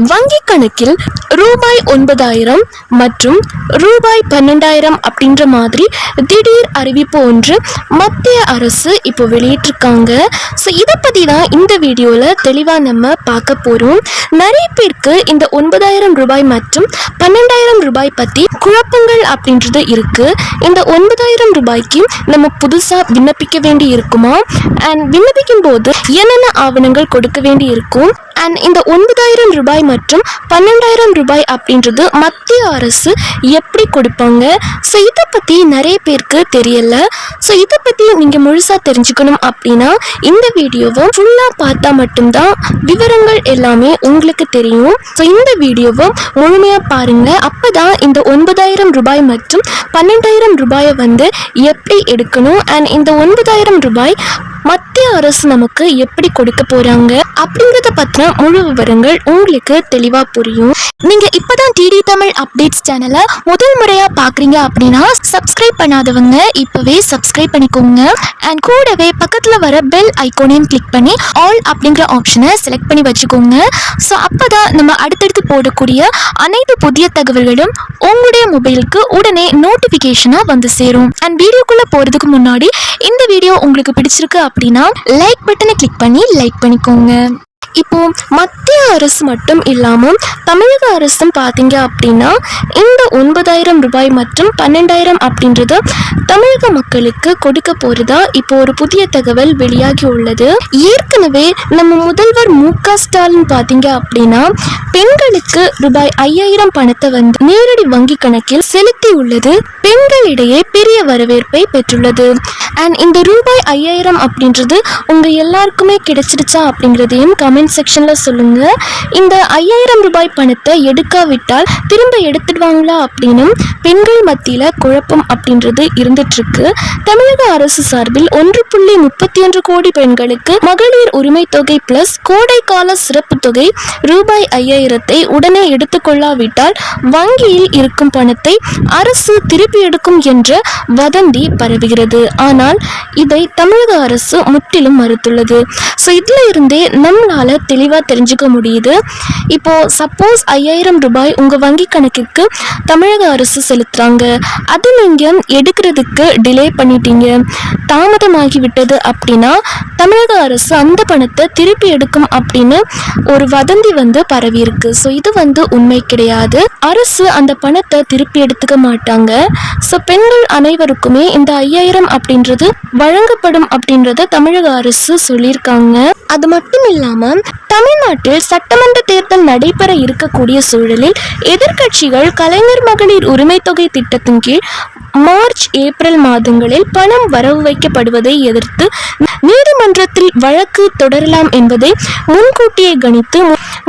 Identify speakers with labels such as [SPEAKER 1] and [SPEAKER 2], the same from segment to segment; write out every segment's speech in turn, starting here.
[SPEAKER 1] வங்கி கணக்கில் ரூபாய் 9,000 மற்றும் ரூபாய் 12,000 அப்படின்ற மாதிரி திடீர் அறிவிப்பு ஒன்று மத்திய அரசு இப்போ வெளியிட்டிருக்காங்க. ஸோ இதை பற்றி தான் இந்த வீடியோவில் தெளிவாக நம்ம பார்க்க போகிறோம். நிறைய பேருக்கு இந்த 9,000 ரூபாய் மற்றும் 12,000 ரூபாய் பற்றி குழப்பங்கள் அப்படின்றது இருக்குது. இந்த 9,000 ரூபாய்க்கு நம்ம புதுசாக விண்ணப்பிக்க வேண்டி இருக்குமா, அண்ட் விண்ணப்பிக்கும் போது என்னென்ன ஆவணங்கள் கொடுக்க வேண்டி இருக்கும், அண்ட் இந்த 9,000 ரூபாய் மற்றும் 12,000 ரூபாய் அப்படின்றது மத்திய அரசு எப்படி கொடுப்பாங்க, ஸோ இதை பற்றி நிறைய பேருக்கு தெரியல. ஸோ இதை பற்றி நீங்கள் முழுசாக தெரிஞ்சுக்கணும் அப்படின்னா இந்த வீடியோவை ஃபுல்லாக பார்த்தா மட்டும்தான் விவரங்கள் எல்லாமே உங்களுக்கு தெரியும். ஸோ இந்த வீடியோவை முழுமையாக பாருங்கள். அப்போ தான் இந்த 9,000 ரூபாய் மற்றும் 12,000 ரூபாயை எப்படி எடுக்கணும், அண்ட் இந்த 9,000 ரூபாய் மத்திய அரசு நமக்கு எப்படி கொடுக்க போறாங்க அப்படிங்கறத பத்தின முழு விவரங்கள் உங்களுக்கு தெளிவா புரியும். நீங்க இப்பதான் டிடி தமிழ் அப்டேட்ஸ் சேனலை முதல் முறையா பாக்குறீங்க அப்படின்னா சப்ஸ்கிரைப் பண்ணாதவங்க இப்பவே சப்ஸ்கிரைப் பண்ணிக்கோங்க. அண்ட் கூடவே பக்கத்துல வர பெல் ஐகானையும் கிளிக் பண்ணி ஆல் அப்படிங்கிற ஆப்ஷனை செலக்ட் பண்ணி வச்சுக்கோங்க. ஸோ அப்பதான் நம்ம அடுத்தடுத்து போடக்கூடிய அனைத்து புதிய தகவல்களும் உங்களுடைய மொபைலுக்கு உடனே நோட்டிபிகேஷனா வந்து சேரும். அண்ட் வீடியோக்குள்ள போறதுக்கு முன்னாடி இந்த வீடியோ உங்களுக்கு பிடிச்சிருக்கு அப்படின்னா லைக் பட்டனை கிளிக் பண்ணி லைக் பண்ணிக்கோங்க. இப்போ மத்திய அரசு மட்டும் இல்லாமல் தமிழக அரசும் பார்த்தீங்க அப்படின்னா இந்த 9,000 ரூபாய் மற்றும் 12,000 அப்படின்றது தமிழக மக்களுக்கு கொடுக்க போறதா இப்போ ஒரு புதிய தகவல் வெளியாகி உள்ளது. ஏற்கனவே நம்ம முதல்வர் மு.க. ஸ்டாலின் பார்த்தீங்க அப்படின்னா பெண்களுக்கு ரூபாய் 5,000 பணத்தை நேரடி வங்கி கணக்கில் செலுத்தி உள்ளது பெண்களிடையே பெரிய வரவேற்பை பெற்றுள்ளது. அண்ட் இந்த ரூபாய் 5,000 அப்படின்றது உங்க எல்லாருக்குமே கிடைச்சிருச்சா அப்படிங்கிறதையும் கமெண்ட் செக்ஷன்ல சொல்லுங்க. இந்த 5,000 ரூபாய் பணத்தை எடுக்காவிட்டால் திரும்ப எடுத்துடுவாங்களா அப்படின்னு பெண்கள் மத்தியில குழப்பம் அப்படின்றது இருந்துட்டு இருக்கு. தமிழக அரசு சார்பில் 1.31 கோடி பெண்களுக்கு மகளிர் உரிமை தொகை பிளஸ் கோடைக்கால சிறப்பு தொகை ரூபாய் 5,000 உடனே எடுத்துக்கொள்ளாவிட்டால் வங்கியில் இருக்கும் பணத்தை அரசு திருப்பி எடுக்கும் என்ற வதந்தி பரவுகிறது. ஆனால் இதை தமிழக அரசு முற்றிலும் மறுத்துள்ளது. ஸோ இதுல இருந்தே நம்மளால தெளிவா தெரிஞ்சுக்க முடியுது. இப்போ சப்போஸ் 5,000 ரூபாய் உங்க வங்கி கணக்குக்கு தமிழக அரசு செலுத்துறாங்க, அது நீங்க எடுக்கிறதுக்கு டிலே பண்ணிட்டீங்க, தாமதமாகி விட்டது அப்படின்னா தமிழக அரசு அந்த பணத்தை திருப்பி எடுக்கும் அப்படின்னு ஒரு வதந்தி பரவி இருக்கு. ஸோ இது உண்மை கிடையாது. அரசு அந்த பணத்தை திருப்பி எடுத்துக்க மாட்டாங்க. ஸோ பெண்கள் அனைவருக்குமே இந்த 5,000 அப்படின்றது வழங்கப்படும் அப்படின்றத தமிழக அரசு சொல்லியிருக்காங்க. அது மட்டும் இல்லாம தமிழ்நாட்டில் சட்டமன்ற தேர்தல் நடைபெற இருக்கக்கூடிய சூழலில் எதிர்க்கட்சிகள் கலைஞர் மகளிர் உரிமை தொகை திட்டத்தின் கீழ் மார்ச் ஏப்ரல் மாதங்களில் பணம் வரவு வைக்கப்படுவதை எதிர்த்து நீதிமன்றத்தில் வழக்கு தொடரலாம் என்பதை முன்கூட்டியே கணித்து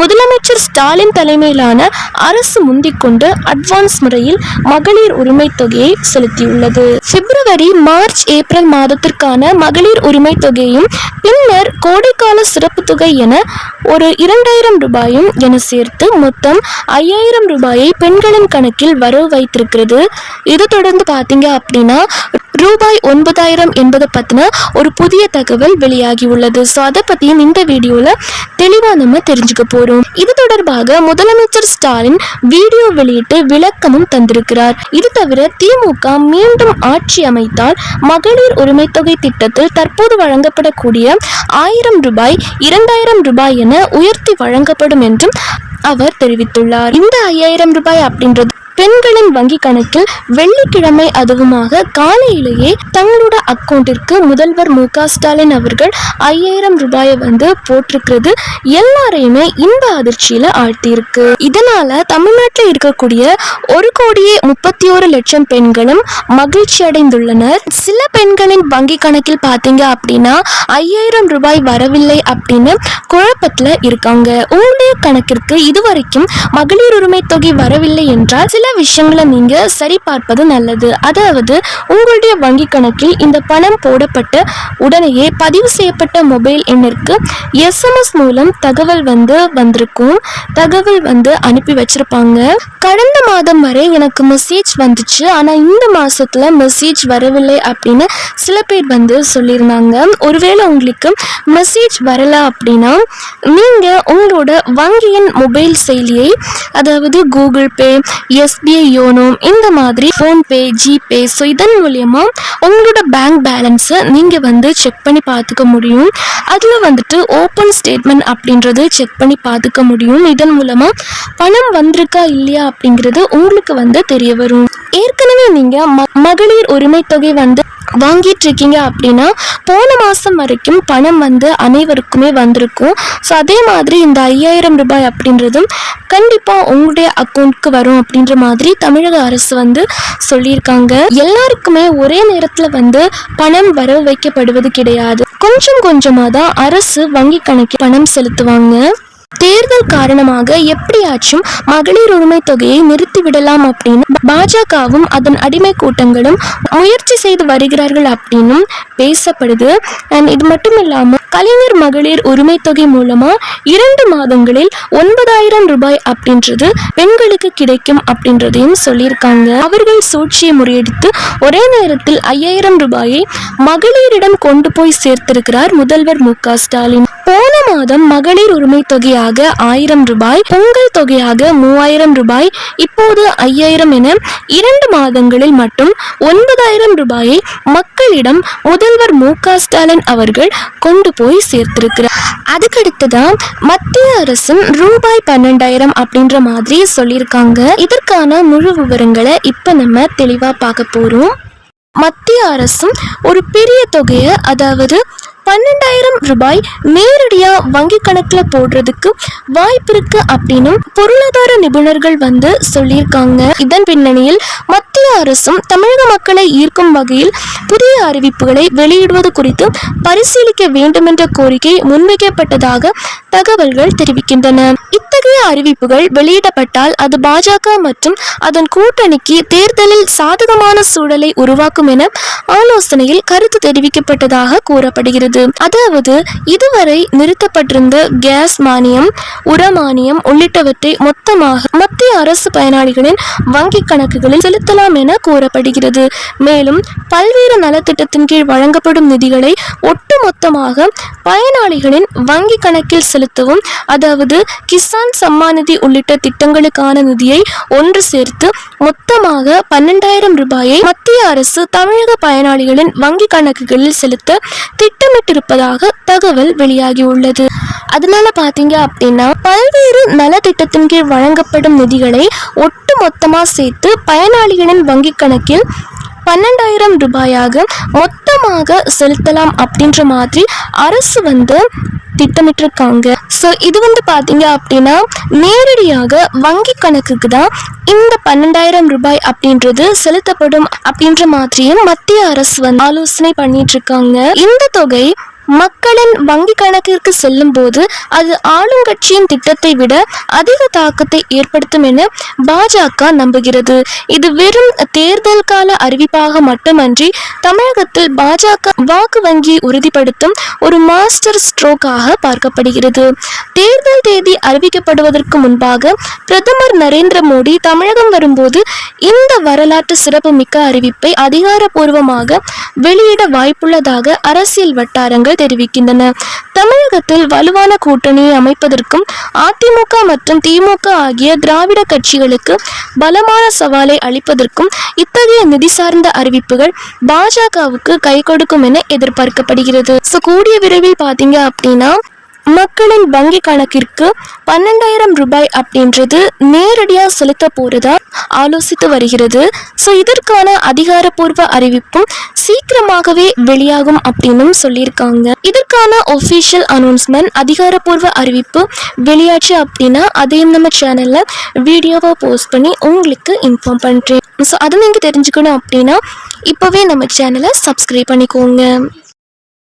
[SPEAKER 1] முதலமைச்சர் ஸ்டாலின் தலைமையிலான அரசு முந்திக்கொண்டு அட்வான்ஸ் முறையில் மகளிர் உரிமை தொகையை செலுத்தியுள்ளது. பிப்ரவரி மார்ச் ஏப்ரல் மாதத்திற்கான மகளிர் உரிமை தொகையும் பின்னர் கோடைக்கால சிறப்பு தொகை என ஒரு 2,000 ரூபாயும் என சேர்த்து மொத்தம் 5,000 ரூபாயை பெண்களின் கணக்கில் வரவு வைத்திருக்கிறது. இது தொடர்ந்து பார்த்தீங்க அப்படின்னா ரூபாய் 9,000 என்பதை பற்றின ஒரு புதிய தகவல் வெளியாகி உள்ளது. ஸோ அதை பற்றியும் இந்த வீடியோவில் தெளிவாக நம்ம தெரிஞ்சுக்க போகிறோம். இது தொடர்பாக முதலமைச்சர் ஸ்டாலின் வீடியோ வெளியிட்டு விளக்கமும் தந்திருக்கிறார். இது தவிர திமுக மீண்டும் ஆட்சி அமைத்தால் மகளிர் உரிமை தொகை திட்டத்தில் தற்போது வழங்கப்படக்கூடிய 1,000 ரூபாய் 2,000 ரூபாய் என உயர்த்தி வழங்கப்படும் என்றும் அவர் தெரிவித்துள்ளார். இந்த 5,000 ரூபாய் அப்படின்றது பெண்களின் வங்கி கணக்கில் வெள்ளிக்கிழமை அதுவுமாக காலையிலேயே தங்களோட அக்கௌண்டிற்கு முதல்வர் மு.க. ஸ்டாலின் அவர்கள் 5,000 ரூபாயை போட்டிருக்கிறது எல்லாரையுமே இந்த அதிர்ச்சியில ஆழ்த்தியிருக்கு. இதனால தமிழ்நாட்டில் இருக்கக்கூடிய 1,31,00,000 பெண்களும் மகிழ்ச்சி அடைந்துள்ளனர். சில பெண்களின் வங்கி கணக்கில் பார்த்தீங்க அப்படின்னா 5,000 ரூபாய் வரவில்லை அப்படின்னு குழப்பத்துல இருக்காங்க. உங்களுடைய கணக்கிற்கு இதுவரைக்கும் மகளிர் உரிமை தொகை வரவில்லை என்றால் சில விஷயங்களை நீங்க சரி பார்ப்பது நல்லது. அதாவது உங்களுடைய வங்கி கணக்கில் இந்த பணம் போடப்பட்ட உடனேயே பதிவு செய்யப்பட்ட மொபைல் எண்ணிற்கு SMS மூலம் தகவல் வந்திருக்கும். தகவல் அனுப்பி வச்சிருப்பாங்க. கடந்த மாதம் வரை எனக்கு மெசேஜ் வந்துச்சு, ஆனா இந்த மாசத்துல மெசேஜ் வரவில்லை அப்படின்னு சில பேர் சொல்லியிருந்தாங்க. ஒருவேளை உங்களுக்கு மெசேஜ் வரல அப்படின்னா நீங்க உங்களோட வங்கியின் மொபைல் செயலியை, அதாவது கூகுள் பே, SBI யோனோ, இந்த மாதிரி ஃபோன்பே, ஜிபே, ஸோ இதன் மூலியமா உங்களோட பேங்க் பேலன்ஸை நீங்க செக் பண்ணி பார்த்துக்க முடியும். அதில் ஓப்பன் ஸ்டேட்மெண்ட் அப்படின்றது செக் பண்ணி பார்த்துக்க முடியும். இதன் மூலமா பணம் வந்திருக்கா இல்லையா அப்படிங்கிறது உங்களுக்கு தெரிய வரும். ஏற்கனவே நீங்க மகளிர் உரிமை தொகை வாங்கிட்டு இருக்கீங்க அப்படின்னா போன மாதம் வரைக்கும் பணம் அனைவருக்குமே வந்திருக்கும். ஸோ அதே மாதிரி இந்த 5000 ரூபாய் அப்படின்றதும் கண்டிப்பாக உங்களுடைய அக்கௌண்ட்க்கு வரும் அப்படின்ற மாதிரி தமிழக அரசு சொல்லியிருக்காங்க. எல்லாருக்குமே ஒரே நேரத்தில் பணம் வரவு வைக்கப்படுவது கிடையாது. கொஞ்சம் கொஞ்சமாக தான் அரசு வங்கி கணக்கில் பணம் செலுத்துவாங்க. தேர்தல் காரணமாக எப்படியாச்சும் மகளிர் உரிமை தொகையை நிறுத்திவிடலாம் அப்படின்னு பாஜகவும் அதன் அடிமை கூட்டங்களும் முயற்சி செய்து வருகிறார்கள் அப்படின்னும் பேசப்படுது. அண்ட் இது மட்டும் இல்லாமல் கலைஞர் மகளிர் உரிமை தொகை மூலமா 2 மாதங்களில் 9000 ரூபாய் அப்படின்றது பெண்களுக்கு கிடைக்கும் அப்படின்றதையும் சொல்லியிருக்காங்க. அவர்கள் சூழ்ச்சியை முறியடித்து ஒரே நேரத்தில் 5000 ரூபாயை மகளிரிடம் கொண்டு போய் சேர்த்திருக்கிறார் முதல்வர் மு.க. ஸ்டாலின். போன மாதம் மகளிர் உரிமை தொகையாக 1000 ரூபாய், பொங்கல் தொகையாக 3000 ரூபாய், இப்போது 5000 என 2 மாதங்களில் மட்டும் 9000 ரூபாயை மக்களிடம் முதல்வர் மு.க. ஸ்டாலின் அவர்கள் கொண்டு போய் சேர்த்திருக்கிறார். அதுக்கடுத்துதான் மத்திய அரசும் ரூபாய் 12000 அப்படின்ற மாதிரி சொல்லியிருக்காங்க. இதற்கான முழு விவரங்களை இப்ப நம்ம தெளிவா பார்க்க போறோம். மத்திய அரசும் ஒரு பெரிய தொகையை, அதாவது 12000 ரூபாய் நேரடியா வங்கி கணக்குல போடுறதுக்கு வாய்ப்பு இருக்கு அப்படின்னு பொருளாதார நிபுணர்கள் சொல்லியிருக்காங்க. இதன் பின்னணியில் மத்திய அரசும் தமிழக மக்களை ஈர்க்கும் வகையில் புதிய அறிவிப்புகளை வெளியிடுவது குறித்து பரிசீலிக்க வேண்டும் என்ற கோரிக்கை முன்வைக்கப்பட்டதாக தகவல்கள் தெரிவிக்கின்றன. இத்தகைய அறிவிப்புகள் வெளியிடப்பட்டால் அது பாஜக மற்றும் அதன் கூட்டணிக்கு தேர்தலில் சாதகமான சூழலை உருவாக்கும் என ஆலோசனையில் கருத்து தெரிவிக்கப்பட்டதாக கூறப்படுகிறது. அதாவது இதுவரை நிறுத்தப்பட்டிருந்த கேஸ் மானியம், உர மானியம் உள்ளிட்டவற்றை மொத்தமாக மத்திய அரசு பயனாளிகளின் வங்கி கணக்குகளில் செலுத்தலாம் என கூறப்படுகிறது. மேலும் பல்வேறு நலத்திட்டத்தின் கீழ் வழங்கப்படும் நிதிகளை ஒட்டுமொத்தமாக பயனாளிகளின் வங்கி கணக்கில் செலுத்தவும், அதாவது கிசான் சம்மான் நிதி உள்ளிட்ட திட்டங்களுக்கான நிதியை ஒன்று சேர்த்து மொத்தமாக 12000 ரூபாயை மத்திய அரசு தமிழக பயனாளிகளின் வங்கி கணக்குகளில் செலுத்த திட்டமிட்டிருப்பதாக தகவல் வெளியாகியுள்ளது. அதனால பாத்தீங்க அப்படின்னா பல்வேறு நலத்திட்டத்தின் கீழ் வழங்கப்படும் நிதிகளை ஒட்டு மொத்தமா சேர்த்து பயனாளிகளின் வங்கி கணக்கில் 12000 ரூபாயாக மொத்தமாக செலுத்தலாம் அப்படின்ற மாதிரி அரசு திட்டமிட்டிருக்காங்க. ஸோ இது பாத்தீங்க அப்படின்னா நேரடியாக வங்கி கணக்குக்கு தான் இந்த 12000 ரூபாய் அப்படின்றது செலுத்தப்படும் அப்படின்ற மாதிரியும் மத்திய அரசு ஆலோசனை பண்ணிட்டு இருக்காங்க. இந்த தொகை மக்களின் வங்கி கணக்கிற்கு செல்லும் போது அது ஆளுங்கட்சியின் திட்டத்தை விட அதிக தாக்கத்தை ஏற்படுத்தும் என பாஜக நம்புகிறது. இது வெறும் தேர்தல் கால அறிவிப்பாக மட்டுமன்றி தமிழகத்தில் பாஜக வாக்கு வங்கியை உறுதிப்படுத்தும் ஒரு மாஸ்டர் ஸ்ட்ரோக்காக பார்க்கப்படுகிறது. தேர்தல் தேதி அறிவிக்கப்படுவதற்கு முன்பாக பிரதமர் நரேந்திர மோடி தமிழகம் வரும்போது இந்த வரலாற்று சிறப்பு மிக்க அறிவிப்பை அதிகாரப்பூர்வமாக வெளியிட வாய்ப்புள்ளதாக அரசியல் வட்டாரங்கள் தெரிவிக்கின்றன. தமிழகத்தில் வலுவான கூட்டணியை அமைப்பதற்கும் அதிமுக மற்றும் திமுக ஆகிய திராவிட கட்சிகளுக்கு பலமான சவாலை அளிப்பதற்கும் இத்தகைய நிதி சார்ந்த அறிவிப்புகள் பாஜகவுக்கு கை கொடுக்கும் என எதிர்பார்க்கப்படுகிறது. கூடிய விரைவில் பாத்தீங்க அப்படின்னா மக்களின் வங்கி கணக்கிற்கு 12000 ரூபாய் அப்படின்றது நேரடியாக செலுத்த போறதா ஆலோசித்து வருகிறது. ஸோ இதற்கான அதிகாரப்பூர்வ அறிவிப்பும் சீக்கிரமாகவே வெளியாகும் அப்படின்னும் சொல்லியிருக்காங்க. இதற்கான ஒஃபிஷியல் அனௌன்ஸ்மெண்ட், அதிகாரப்பூர்வ அறிவிப்பு வெளியாச்சு அப்படின்னா அதையும் நம்ம சேனல்ல வீடியோவை போஸ்ட் பண்ணி உங்களுக்கு இன்ஃபார்ம் பண்றேன். ஸோ அதை நீங்க தெரிஞ்சுக்கணும் அப்படின்னா இப்பவே நம்ம சேனலை சப்ஸ்கிரைப் பண்ணிக்கோங்க.